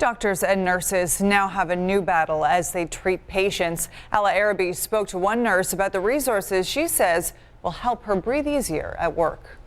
Doctors and nurses now have a new battle as they treat patients. Alla Araby spoke to one nurse about the resources she says will help her breathe easier at work.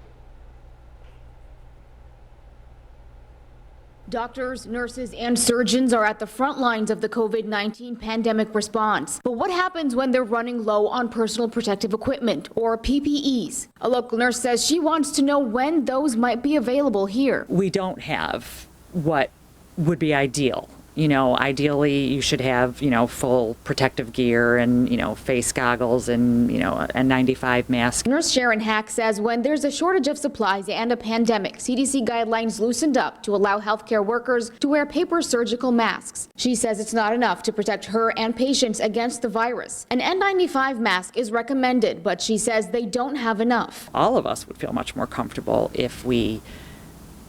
Doctors, nurses, and surgeons are at the front lines of the COVID-19 pandemic response. But what happens when they're running low on personal protective equipment, or PPEs? A local nurse says she wants to know when those might be available here. We don't have what would be ideal. Ideally you should have, full protective gear and, face goggles and, a N95 mask. Nurse Sharon Hack says when there's a shortage of supplies and a pandemic, CDC guidelines loosened up to allow healthcare workers to wear paper surgical masks. She says it's not enough to protect her and patients against the virus. An N95 mask is recommended, but she says they don't have enough. All of us would feel much more comfortable if we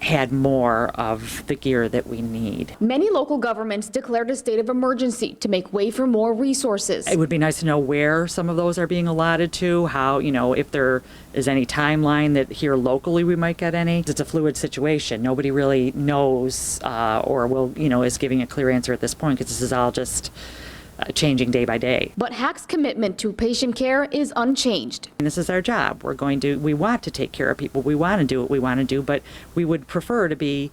had more of the gear that we need. Many local governments declared a state of emergency to make way for more resources. It would be nice to know where some of those are being allotted to, how, if there is any timeline that here locally we might get any. It's a fluid situation. Nobody really knows or will, is giving a clear answer at this point because this is all just changing day by day. But Hack's commitment to patient care is unchanged. And this is our job. We want to take care of people. We want to do what we want to do, but we would prefer to be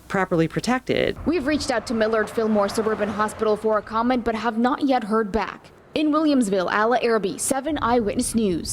properly protected. We've reached out to Millard Fillmore Suburban Hospital for a comment, but have not yet heard back. In Williamsville, Alla Araby, 7 Eyewitness News.